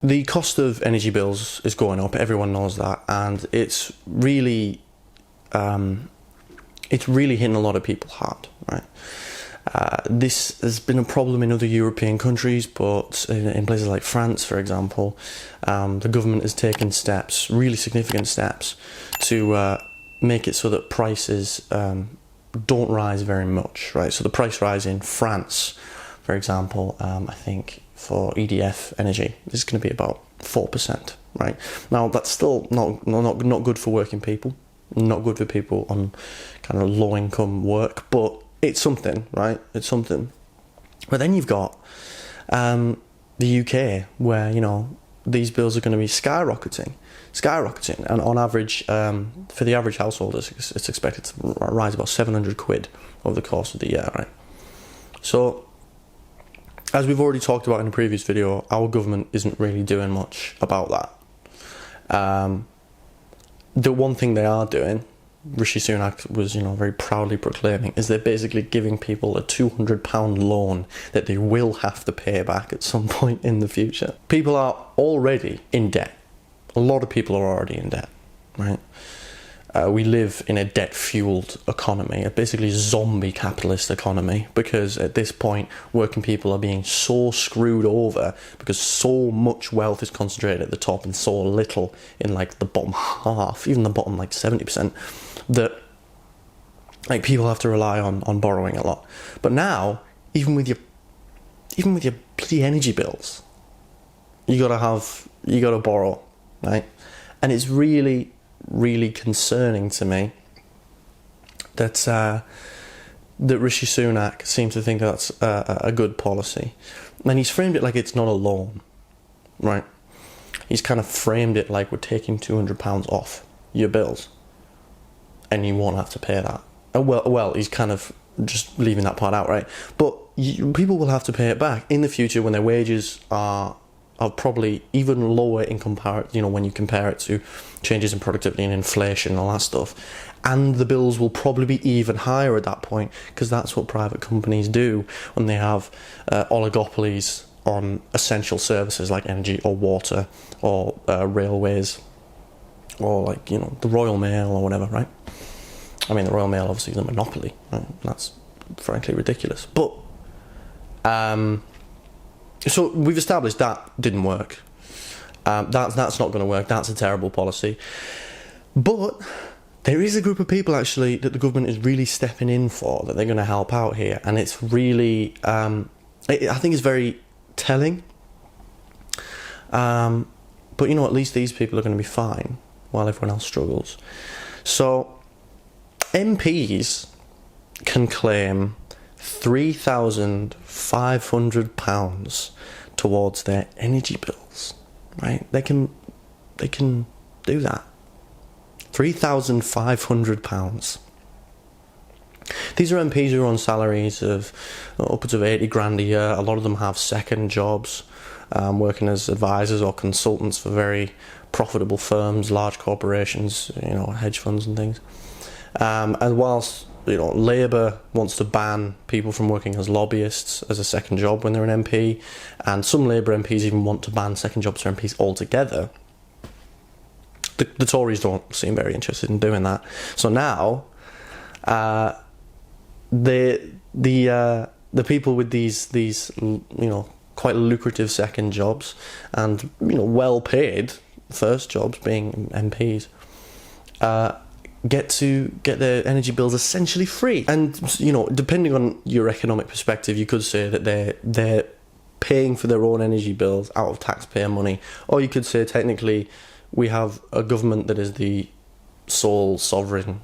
The cost of energy bills is going up, everyone knows that, and it's really hitting a lot of people hard, right? This has been a problem in other European countries, but in places like France, for example, the government has taken steps, really significant steps, to make it so that prices don't rise very much, right? So the price rise in France, for example, I think for EDF energy, is going to be about 4%, right? Now, that's still not good for working people, not good for people on kind of low-income work, but it's something, right? It's something. But then you've got the UK, where, you know, these bills are going to be skyrocketing, and on average, for the average household, it's expected to rise about 700 quid over the course of the year, right? So, as we've already talked about in a previous video, our government isn't really doing much about that. The one thing they are doing, Rishi Sunak was, you know, very proudly proclaiming, is they're basically giving people a £200 loan that they will have to pay back at some point in the future. People are already in debt. A lot of people are already in debt, right? We live in a debt-fueled economy, a basically zombie capitalist economy, because at this point, working people are being so screwed over because so much wealth is concentrated at the top and so little in, like, the bottom half, even the bottom, like, 70%, that, like, people have to rely on borrowing a lot. But now, even with your bloody energy bills, you gotta borrow, right? And it's really concerning to me that Rishi Sunak seems to think that's a good policy, and he's framed it like it's not a loan, right? He's kind of framed it like we're taking £200 off your bills, and you won't have to pay that. Well, he's kind of just leaving that part out, right? But people will have to pay it back in the future when their wages are probably even lower in when you compare it to changes in productivity and inflation and all that stuff. And the bills will probably be even higher at that point, because that's what private companies do when they have oligopolies on essential services like energy or water or railways or, like, you know, the Royal Mail or whatever, right? I mean, the Royal Mail obviously is a monopoly, right? That's frankly ridiculous. But so we've established that didn't work. That's not going to work. That's a terrible policy. But there is a group of people, actually, that the government is really stepping in for, that they're going to help out here. And it's really, I think it's very telling. But, you know, at least these people are going to be fine while everyone else struggles. So MPs can claim £3,500 towards their energy bills, right? They can do that. £3,500. These are MPs who are on salaries of upwards of 80 grand a year. A lot of them have second jobs, working as advisors or consultants for very profitable firms, large corporations, you know, hedge funds and things. And whilst, you know, Labour wants to ban people from working as lobbyists as a second job when they're an MP, and some Labour MPs even want to ban second jobs for MPs altogether, the Tories don't seem very interested in doing that. So now, the people with these you know, quite lucrative second jobs and, you know, well paid first jobs, being MPs, get their energy bills essentially free. And, you know, depending on your economic perspective, you could say that they're paying for their own energy bills out of taxpayer money, or you could say technically we have a government that is the sole sovereign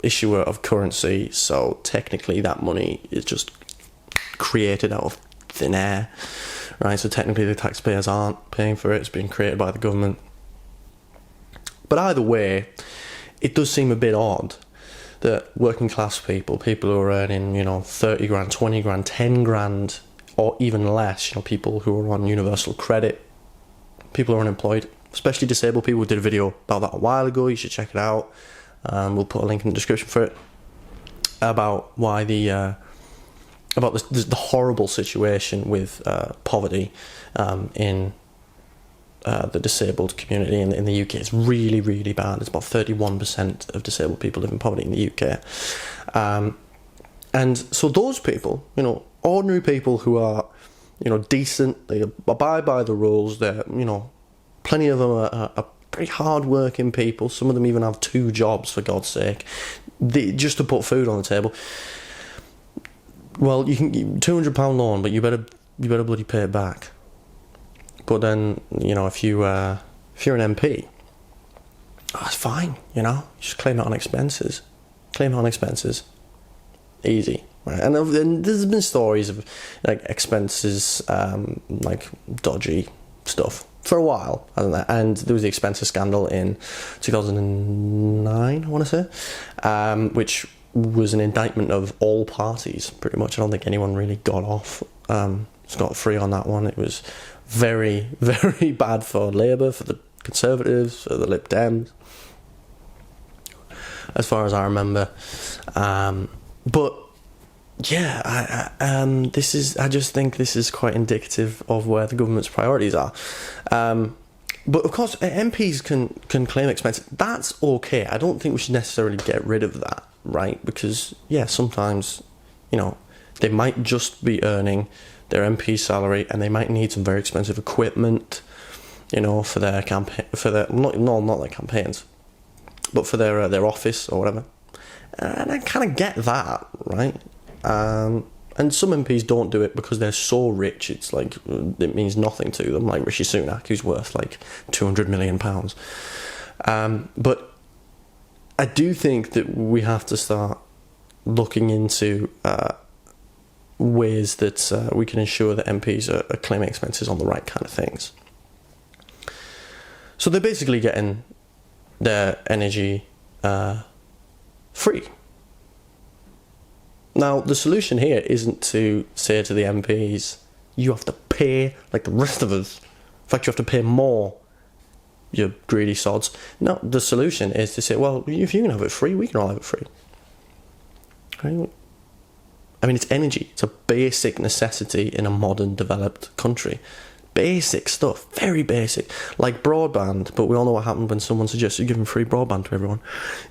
issuer of currency, so technically that money is just created out of thin air, right? So technically the taxpayers aren't paying for it, it's being created by the government. But either way, it does seem a bit odd that working class people who are earning, you know, 30 grand, 20 grand, 10 grand, or even less, you know, people who are on universal credit, people who are unemployed, especially disabled people. We did a video about that a while ago, you should check it out. We'll put a link in the description for it, about why the horrible situation with poverty in the disabled community in the UK. It's really, really bad. It's about 31% of disabled people live in poverty in the UK. And so those people, ordinary people who are, decent, they abide by the rules, they're, plenty of them are pretty hard-working people. Some of them even have 2 jobs, for God's sake, just to put food on the table. Well, you can £200 loan, but you better bloody pay it back. But then, if you're an MP, that's fine. Just claim it on expenses. Easy, right? And there's been stories of like expenses, like dodgy stuff for a while, hasn't there? And there was the expenses scandal in 2009, I want to say, which was an indictment of all parties, pretty much. I don't think anyone really got off scot-free on that one. It was very, very bad for Labour, for the Conservatives, for the Lib Dems, as far as I remember. But yeah, I just think this is quite indicative of where the government's priorities are. But of course, MPs can claim expenses. That's okay. I don't think we should necessarily get rid of that, right? Because sometimes, they might just be earning their MP salary, and they might need some very expensive equipment, for their campaign, for their not their campaigns, but for their office or whatever. And I kind of get that, right? And some MPs don't do it because they're so rich, it's like, it means nothing to them, like Rishi Sunak, who's worth like £200 million. But I do think that we have to start looking into ways that we can ensure that MPs are claiming expenses on the right kind of things. So they're basically getting their energy free. Now, the solution here isn't to say to the MPs, you have to pay like the rest of us. In fact, you have to pay more, you greedy sods. No, the solution is to say, well, if you can have it free, we can all have it free. Right? I mean, it's energy. It's a basic necessity in a modern, developed country. Basic stuff, very basic, like broadband. But we all know what happened when someone suggested giving free broadband to everyone,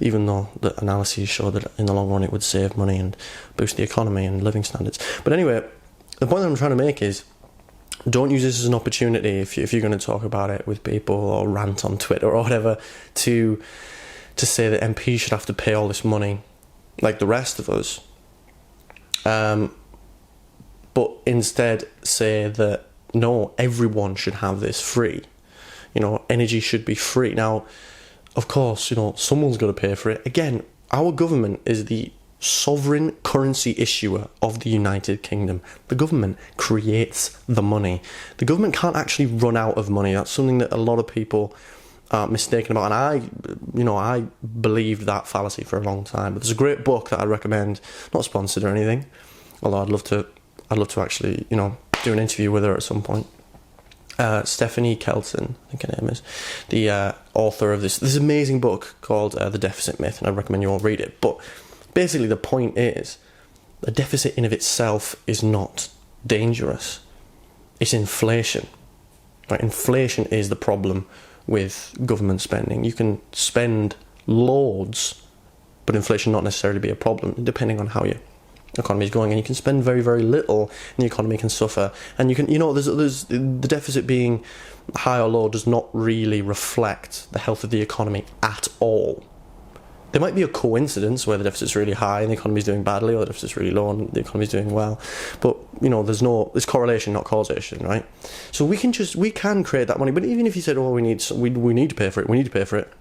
even though the analyses show that in the long run it would save money and boost the economy and living standards. But anyway, the point that I'm trying to make is, don't use this as an opportunity if you're going to talk about it with people or rant on Twitter or whatever to say that MPs should have to pay all this money like the rest of us. But instead say that no, everyone should have this free. Energy should be free. Now, of course, someone's got to pay for it. Again, our government is the sovereign currency issuer of the United Kingdom. The government creates the money. The government can't actually run out of money. That's something that a lot of people are mistaken about. And I believed that fallacy for a long time. But there's a great book that I recommend, not sponsored or anything, although I'd love to actually, do an interview with her at some point. Stephanie Kelton, I think her name is, the author of this amazing book called The Deficit Myth, and I recommend you all read it. But basically the point is, the deficit in of itself is not dangerous. It's inflation. Right? Inflation is the problem with government spending. You can spend loads, but inflation not necessarily be a problem, depending on how your economy is going. And you can spend very, very little, and the economy can suffer. And you can, there's the deficit being high or low does not really reflect the health of the economy at all. There might be a coincidence where the deficit's really high and the economy's doing badly, or the deficit's really low and the economy's doing well. But, there's correlation, not causation, right? So we can create that money. But even if you said, we need to pay for it,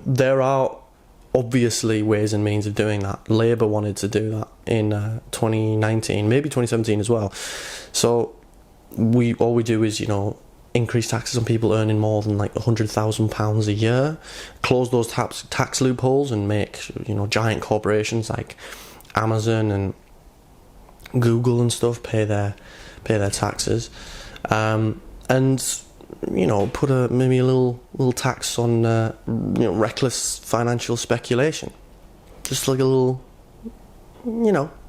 there are obviously ways and means of doing that. Labour wanted to do that in 2019, maybe 2017 as well. So all we do is, increase taxes on people earning more than like £100,000 a year, close those tax loopholes, and make giant corporations like Amazon and Google and stuff pay their taxes, and put maybe a little tax on reckless financial speculation, just like a little,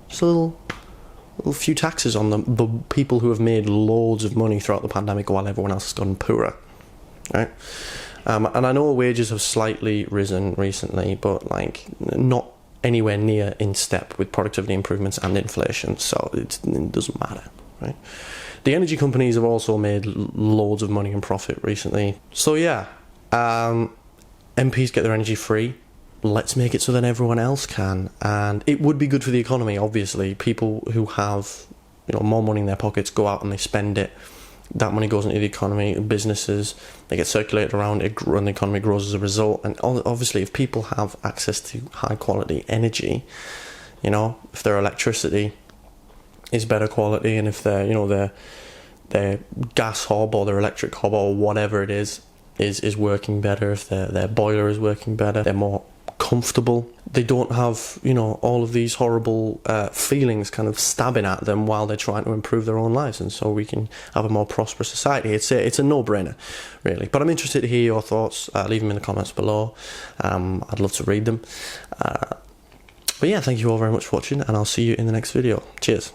just a a few taxes on the people who have made loads of money throughout the pandemic while everyone else has gotten poorer, right? And I know wages have slightly risen recently, but like not anywhere near in step with productivity improvements and inflation, so it doesn't matter, right? The energy companies have also made loads of money and profit recently. So yeah, MPs get their energy free. Let's make it so that everyone else can. And it would be good for the economy, obviously. People who have, you know, more money in their pockets go out and they spend it. That money goes into the economy, businesses, they get circulated around, and the economy grows as a result. And obviously, if people have access to high quality energy, you know, if their electricity is better quality, and if their, you know, their gas hob or their electric hob or whatever it is working better, if their boiler is working better, they're more comfortable, they don't have, you know, all of these horrible feelings kind of stabbing at them while they're trying to improve their own lives, and so we can have a more prosperous society. It's a no-brainer, really. But I'm interested to hear your thoughts. Leave them in the comments below. I'd love to read them. But yeah, thank you all very much for watching, and I'll see you in the next video. Cheers.